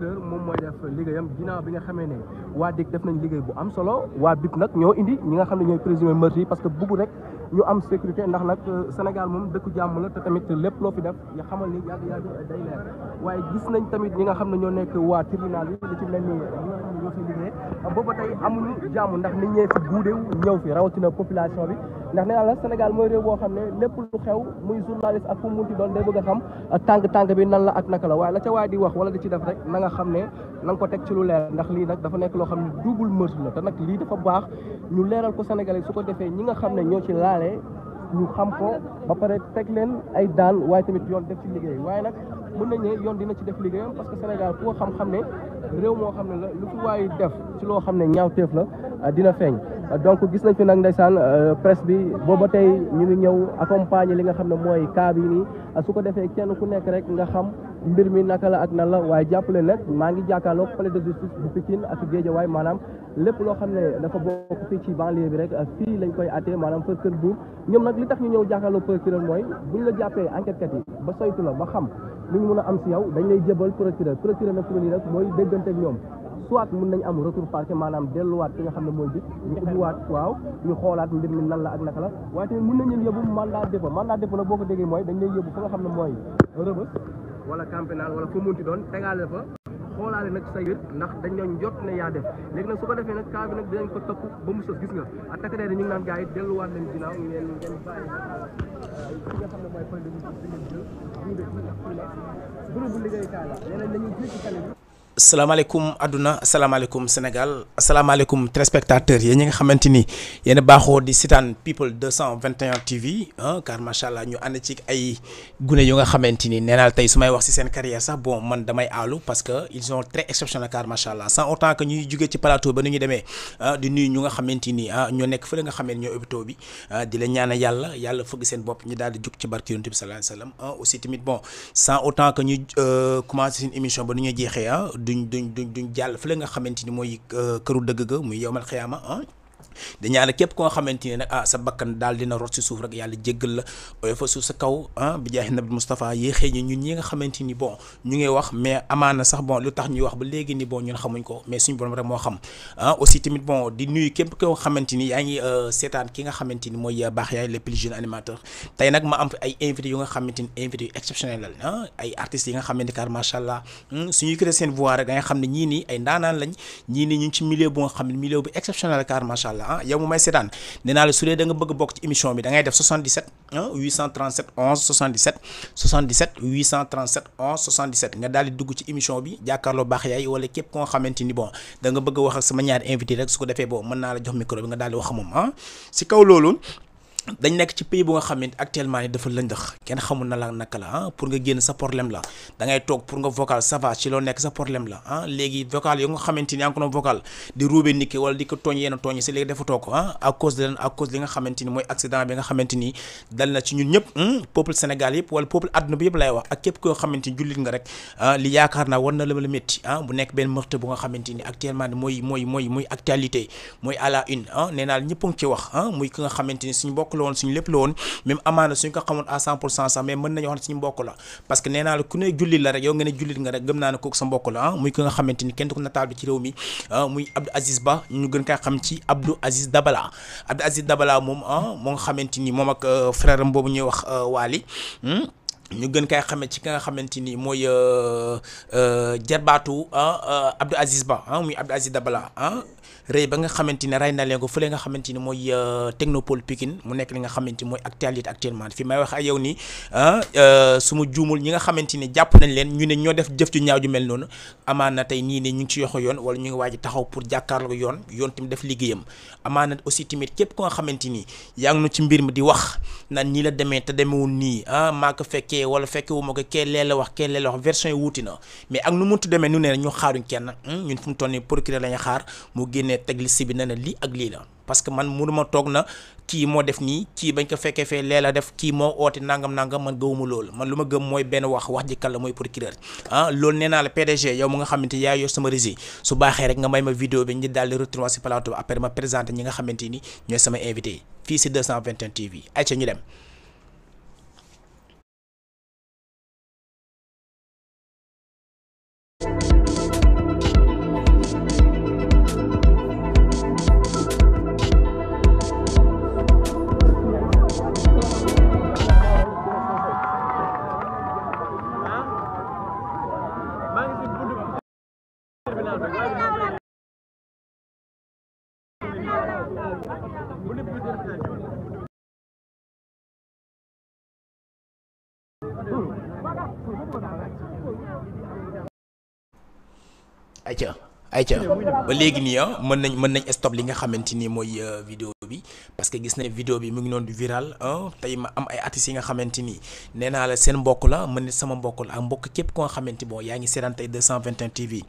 moom mooy def liggéeyam ginnaaw bi nga xamee ne waa DIC def nañ liggéey bu am solo waa BIP nag ñoo indi ñi nga xam ne ñooy présumé meurtre yi parce que bugg rek ñu am sécurité ndax nag Sénégal moom dëkku jàmm la te tamit lépp loo fi def ya xamal ni yàgg day leer waaye gis nañ tamit ñi nga xam ne ñoo nekk waa tribunal yi li ci mel ni ñi nga xam ne ñoo fi liggéey booba tey amuñu jàmm ndax nit ñee fi guudeew ñëw fi rawatina population bi ndax nee naa la Sénégal mooy réew boo xam ne lépp lu xew muy journaliste ak fu mu munti doon day bëgg a xam tàng bi nan la ak naka la waaye la ca waay di wax wala di ci def rek na nga xam ne na nga ko teg ci lu leer ndax lii nag dafa nekk loo xam ne double meurtre la te nag lii dafa baax ñu leeral ko Sénégalais su ko defee ñi nga xam ne ñoo ci laalee ñu xam ko ba pare teg leen ay daan waaye tamit yoon def ci liggéey waaye nag mën nañ ne yoon dina ci def liggéeyam parce que Sénégal ku ko xam-xam ne réew moo xam ne la lu fi waay def ci loo xam ne ñaawteef la dina feeñ donc gis nañ fi nag ndeysaan presse bi booba tey ñu ngi ñëw accompagner li nga xam ne mooy cas bi nii su ko defee kenn ku nekk rek nga xam mbir mi naka la ak nan la waaye jàppale nag maa ngi jàkkaarloog palais de justice bu Pikine ak Guédiawaye maanaam lépp loo xam ne dafa bokk fii ci banlieue bi rek fii lañ koy attee maanaam kër buur ñoom nag li tax ñu ñëw jàkkaarloog procureur mooy buñ la jàppee enquête kat yi ba saytu la ba xam li ñu mën a am si yow dañ lay jébal procureur nag fi nii rek mooy déggante ak ñoom soit mën nañ am retour parquet maanaam delluwaat ki nga xam ne mooy bi ñu ubbiwaat waaw ñu xoolaat mbir mi nan la ak naka la waaye tamit mën nañ leen yóbbu mandat dépôt nag boo ko déggee mooy dañ lay yóbbu fa nga xam ne mooy Rebeuss wala Camp Pénal wala fu munti doon tegaale fa xoolaale nag say wér ndax dañ doon jot ne yaa def léegi nag su ko defee nag cas bi nag dinañ ko topp ba mu sës gis nga attaqué ñu ngi naan gars yi delluwaat leen ginnaaw ngeen bàyyi fi nga xam ne mooy point de vue bi ngeen jël buude bi ndax fi nekk bërëbu liggéeykaay la leneen dañuy jël ci kale bi salaamaaleykum àdduna asalaamaaleykum Sénégal asalaamaaleykum téléspectateurs yi ñi nga xamante ni yéen a baaxoo di sitaan People 221 TV car macha allah ñu ànd ci ay gune yu nga xamante ni nee naa tey su may wax si seen carrière sax bon man damay aalu parce que ils sont très exceptionnels car macha allah sans autant que ñuy jugee ci plateau ba nu ñu demee di nuyu ñu nga xamante ni ñoo nekk fële nga xamante ñoo hôpitaux bi di la ñaanal yàlla fëgg seen bopp ñu daal di jug ci barke Yonent bi sallallahu alayhi wasallam aussi tamit bon sans autant que ñuy commencé seen émission ba nu ñu jeexee duñ jàll fële nga xamante ni mooy këru dëgg ga muy yowmal xiyaama di ñaan képp koo xamante ni nag sa bakkan daal dina rot si suuf rek yàlla jéggal la ooy fa suuf sa kaw bi jaahi nabi Moustapha yéexee ñi ñun ñi nga xamante ni bon ñu ngi wax mais amaana sax bon lu tax ñuy wax ba léegi ni bon ñun xamuñ ko mais suñu borom rek moo xam aussi tamit bon di nuyu képp koo xamante ni yaa ngi seetaan ki nga xamante ni mooy baax yaay le plus jeune animateur tey nag ma am fi ay invités yu nga xamante ni invités yu exceptionnel la ay artistes yi nga xamante ni car macha allah suñuy créé seen voix rek da nga xam ne ñii nii ay ndaanaan lañ ñii nii ñu ngi ci milieu bu nga xam ne milieu bu exceptionnel car macha allah yow mu may seetaan nee naa la su dee da nga bëgg bokk ci émission bi da ngay def 77 837 11 77 77 837 11 77 nga daal di dugg ci émission bi jàkkaarloo baax yaay wala képp ko nga xamante ni bon da nga bëgg a wax ak sama ñaari invité rek su ko defee bon mën naa la jox micro bi nga daal di wax moom si kaw loolu dañ nekk ci pays bu nga xam ne actuellement ni dafa lëndëx kenn xamul na la naka la pour nga génn sa problème la da ngay toog pour nga vocal ça va ci loo nekk sa problème la léegi vocal yoo nga xamante ni yaa ngi ko doon vocal di ruube nit ki wala di ko tooñ yenn tooñ si léegi dafa toog ko à cause de li nga xamante ni mooy accident bi nga xamante ni dal na ci ñun ñëpp peuple Sénégal yëpp wala peuple adduna bi yëpp lay wax ak képp koo xamante ni jullit nga rek li yaakaar naa war na la métti bu nekk benn meurtre bu nga xamante ni actuellement ni mooy actualité mooy à la une nee naa ñëpp a ngi ci wax muy ki nga xamante ni suñu bokk la woon suñu lépp la woon même amaana suñ ko xamoon à 100% sax mais mën nañu wax ne suñu mbokk la parce que nee naa la ku ne jullit la rek yow nga ne jullit nga rek gëm naa ne kooku sa mbokk la muy ki nga xamante ni kenn du ko nataal bi ci réew mi muy Abdou Aziz Ba ñu gën kaa xam ci Abdou Aziz Dabala moom moo nga xamante ni moom ak frère am boobu ñuy wax Waly ñu gën kay xamee ci ki nga xamante ni mooy jarbaatu Abdou Aziz Ba muy Abdou Aziz Dabala rëy ba nga xamante ni rey na leen ko fële nga xamante ni mooy technopole Pikine mu nekk li nga xamante ni mooy actualité actuellement fi may wax ak yow nii su ma juumul ñi nga xamante ni jàpp nañ leen ñu ne ñoo def jëf ju ñaaw ju mel noonu amaana tey ñii ne ñu ngi ci yoxo yoon wala ñu ngi waaj taxaw pour jàkkaarloo yoon tamit def liggéeyam amaana aussi tamit képp ko nga xamante ni yaa ngi nu ci mbir mi di wax naan nii la demee te demewul nii maa ko fekkee wala fekke wu ma ko kee lee la wax version yi wuuti na mais ak nu muntu demee nu ne ñu xaaruñ kenn ñun fu mu toll nii procureur la ñu xaar mu génnee teg liste bi ne na lii ak lii la parce que man mënuma toog na kii moo def nii kii bañ ko fekkee fee lee la def kii moo oote nangam man gëwuma loolu man lu ma gëm mooy benn wax ji kan la mooy procureur loolu nee naa la PDG yow mu nga xamante yaa yor sama régie su baaxee rek nga may ma vidéo bi ñu daal di retourner si plateau bi après ma présenté ñi nga xamante ni ñooy sama invité fii si 221 TV ayca ñu dem. ayca ba léegi nii mën nañ stop li nga xamante ni mooy vidéo bi parce que gis nañ vidéo bi mu ngi noonu du viral tey ma am ay artistes yi nga xamante ni nee naa la seen mbokk la mën nit sama mbokk la ak mbokk képp ko nga xamante bon yaa ngi seetaan tey 221 TV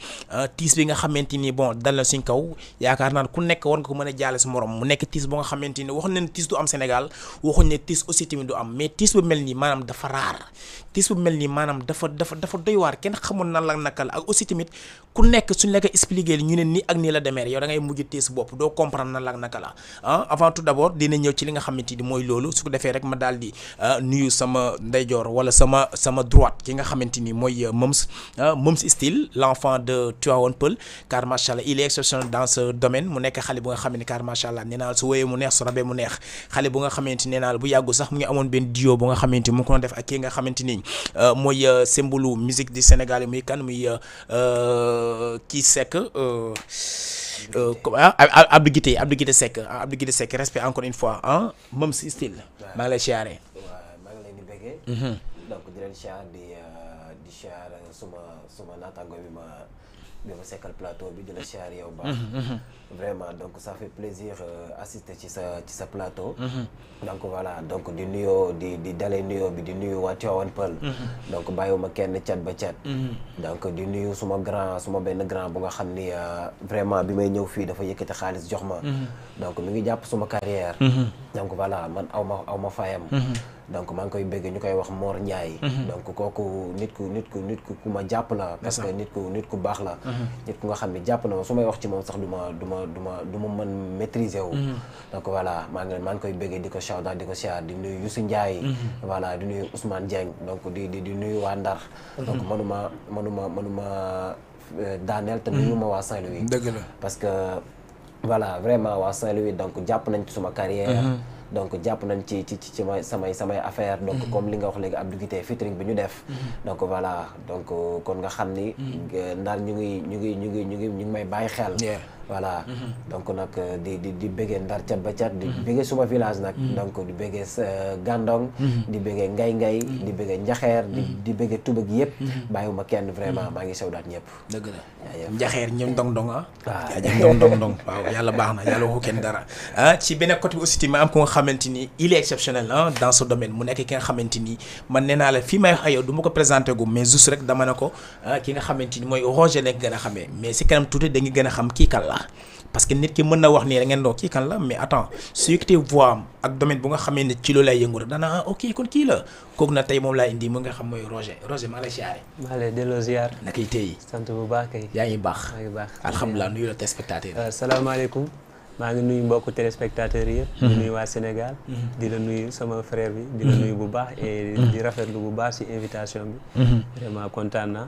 tiis bi nga xamante ni bon dal na suñ kaw yaakaar naa ku nekk war nga ko mën a jaale sa morom mu nekk tiis bu nga xamante ni waxuñ ne tiis du am Sénégal waxuñ ne tiis aussi tamit du am mais tiis bu mel nii maanaam dafa raar tiis bu mel nii maanaam dafa doy waar kenn xamul nan la naka la ak aussi tamit ku nekk suñ la ko expliqué ñu ne nii ak nii la demee yow da ngay mujj tiis bopp doo comprendre nan la naka la avant tout d'abord dina ñëw ci li nga xamante ni mooy loolu su ko defee rek ma daal di nuyu sama ndeyjoor wala sama droite ki nga xamante ni mooy Mums Style l'enfant de Tivaouane Peulh car macha allah il est exceptionnel dans ce domaine mu nekk xale bu nga xam ne car macha allah nee naa la su woyee mu neex su rabee mu neex xale bu nga xamante nee naa la bu yàggu sax mu ngi amoon benn duo bu nga xamante mu ko doon def ak ki nga xamante ni mooy symbole musique du Sénégal muy kan muy kii Seck Abdou Guité Seck respect encore une fois Mums Style maa ngi lay siyaare. waaw maa ngi leen di bëggee. donc di leen siyaar di siyaar suma naataango bi ma sekkal plateau bi di la siyaar yow baax. vraiment donc ça fait plaisir assister ci sa plateau. donc voilà donc di nuyoo di dalee nuyoo bi di nuyu waa Tivaouane Peulh. donc bàyyiwuma kenn cat ba cat. donc di nuyu suma benn grand bu nga xam ni vraiment bi may ñëw fii dafa yëkkati xaalis jox ma. donc mi ngi jàpp suma carrière. donc voilà man aw ma fayam. donc maa ngi koy bëgg ñu koy wax Mor Ndiaye. donc kooku nit ku ma jàpp la. parce que nit ku baax la. nit ku nga xam ne jàpp na ma su may wax ci moom sax du ma mën maîtriser wu. donc voilà maa ngi koy bëggee di ko shout out di ko siyaar di nuyu Youssou Ndiaye. voilà di nuyu Ousmane Dieng donc di nuyu waa Ndar. donc manuma daaneel te nuyu ma waa Saint-Louis. dëgg la parce que voilà vraiment waa Saint-Louis donc jàpp nañ ci suma carrière. donc jàpp nañ ci samay affaire donc comme li nga wax léegi Abdou Guité featuring bi ñu def. donc voilà donc kon nga xam ni. Ndar ñu ngi may bàyyi xel. voilà donc nag di bëggee Ndar cat ba cat di bëggee suma village nag. donc di bëggee Gandon. di bëggee Ngay di bëggee Njaxeer di bëggee Tuba gi yëpp. bàyyiwuma kenn vraiment maa ngi sewdaat ñëpp. dëgg la Njaxeer ñoom dong dong waaw yàlla baax na yàlla waxu kenn dara ci beneen côté bi aussi ma am ko nga xamante ni il est exceptionnel dans ce domaine mu nekk ki nga xamante ni man nee naa la fii may wax ak yow du ma ko présenté gu mais juste rek dama ne ko ki nga xamante ni mooy Roger nekk gën a xamee mais si kanam tuuti da nga gën a xam kii kan la parce que nit ki mën na wax nii rek ngeen doo kii kan la mais attends su yëkkatee voix am ak domaine bu nga xamee ne ci loolu lay yëngu rek dana ok kon kii la kooku na tey moom laa indi mu nga xam mooy Roger maa lay siyaare. maa lay delloo ziar. nakay tey. sant bu baax kay. yaa ngi baax. maa ngi baax alhamdulilah nuyu la téléspectateur. salaamaaleykum. maa ngi nuyu mbokku téléspectateurs yi. di nuyu waa Sénégal. di la nuyu sama frère bi. di la nuyu bu baax et di rafetlu bu baax ci invitation bi. vraiment kontaan naa.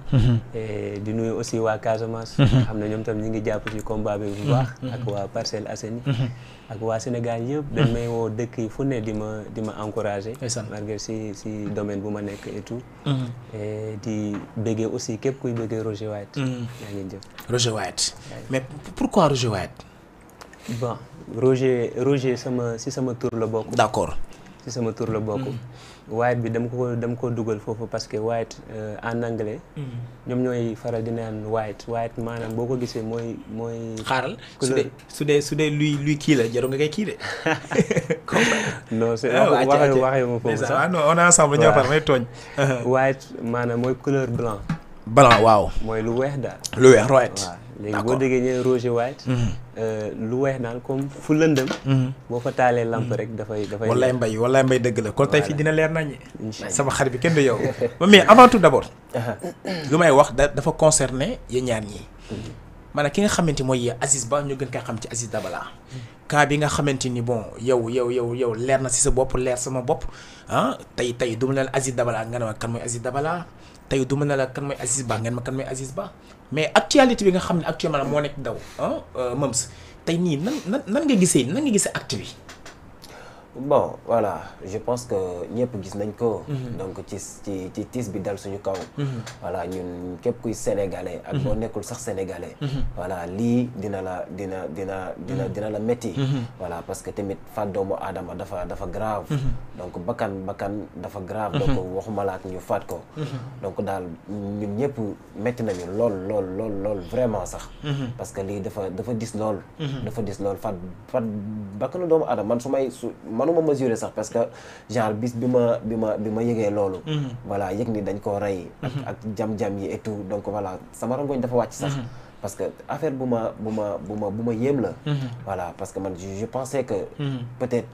et di nuyu aussi waa Casamance. xam ne ñoom tam ñu ngi jàpp ci combat bi bu baax. ak waa Parcelles Assainies. ak waa Sénégal yëpp. dañ may woo dëkk yi fu ne di ma encourager. malgré ci domaine bu ma nekk et tout. et di bëggee aussi képp kuy bëggee Roger White. yaa ngi jëf. Roger White mais pourquoi Roger White. bon Roger sama tur la bokk. d'accord. ci sama tur la bokk. White bi dama ko dugal foofu parce que White en anglais. ñoom ñooy faral di naan White maanaam boo ko gisee mooy. xaaral su dee luy kii la jarul nga koy kii de. non c'est waxee ma foofu sax. non on est ensemble ñoo far may tooñ. White maanaam mooy couleur blanc. waaw. mooy lu weex daal. lu weex right. waaw léegi boo déggee ñu Roger White. lu weex daal comme fu lëndëm. boo fa taalee lamp rek dafay. wallaay mbay dëgg la kon tey fii dina leer nañu. sama xarit bi kenn du yow. mais avant tout d'abord. lu may wax dafa concerné yéen ñaar ñii. maanaam ki nga xamante mooy Aziz Ba ñu gën kaa xam ci Aziz Dabala. cas bi nga xamante ni bon yow leer na si sa bopp leer sama bopp tey du ma la Aziz Dabala nga ne ma kan mooy Aziz Dabala tey du ma ne la kan mooy Aziz Ba ngeen ma kan mooy Aziz Ba mais actualité bi nga xam ne actuellement moo nekk daw Mums tey nii nan nga gisee acte bi. bon voilà je pense que ñëpp gis nañ ko. donc ci tiis bi dal suñu kaw. voilà ñun képp kuy sénégalais. ak boo nekkul sax sénégalais. voilà lii dina la métti. voilà parce que tamit faat doomu aadama dafa grave. donc bakkan dafa grave. donc waxuma la ak ñu faat ko. donc daal ñun ñëpp métti nañu lool vraiment sax. parce que lii dafa dis lool. dafa dis lool faat bakkanu doomu aadama man manuma mesurer sax parce que genre bis bi ma yëgee loolu. voilà yëg ni dañ koo rey. ak jam-jam yi et tout donc voilà sama rangoñ dafa wàcc sax. parce que affaire bu ma yéem la. voilà parce que man je pensais que. peut-être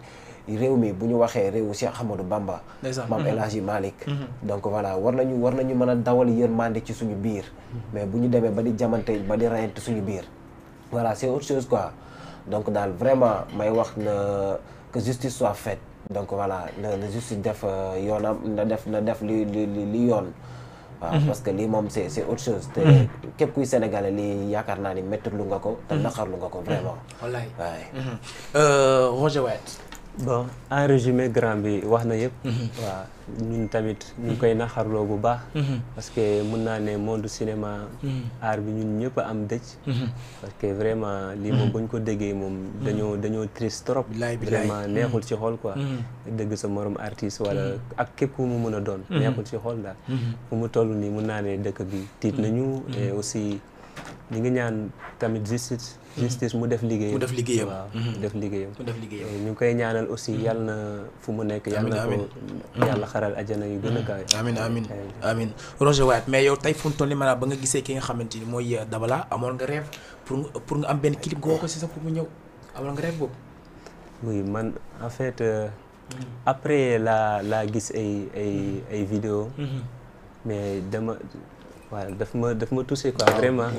réew mi bu ñu waxee réewu Cheikh Ahmadou Bamba. Maam El Hadji Malick. donc voilà war nañu mën a dawal yërmande ci suñu biir. mais bu ñu demee ba di jamante ba di reyante suñu biir. voilà c'est autre chose quoi donc daal vraiment may wax na. que justice soit faite donc voilà na justice def yoonam na def li yoon. waaw parce que lii moom c'est autre chose. te képp kuy sénégalais lii yaakaar naa ni métti lu nga ko. te naqarlu nga ko vraiment. wallaay waay. Roger White. bon en résumé grand bi wax na yëpp. waaw ñun tamit ñu ngi koy naxarloo bu baax. parce que mun naa ne monde cinéma. art bi ñun ñëpp am dëj. parce que vraiment lii moom bu ñu ko déggee moom dañoo triste trop. vraiment neexul ci xol quoi. dëgg sa morom artiste wala ak képp ku mu mën a doon. neexul ci xol daal. fu mu toll nii mun naa ne dëkk bi tiit nañu. et aussi ñu ngi ñaan tamit justice mu def liggéeyam. waaw mu def liggéeyam. ñu ngi koy ñaanal aussi yàlla na fu mu nekk. yàlla na ko yàlla xaral ajana yu gën a kawe. amiin Roger White mais yow tey fu mu toll nii maanaam ba nga gisee ki nga xamante ni mooy Dabala amoon nga rêve pour nga am benn clip nga woo ko si sax pour mu ñëw amoon nga rêve boobu. oui man en fait après la gis ay vidéo mais daf ma touché quoi vraiment.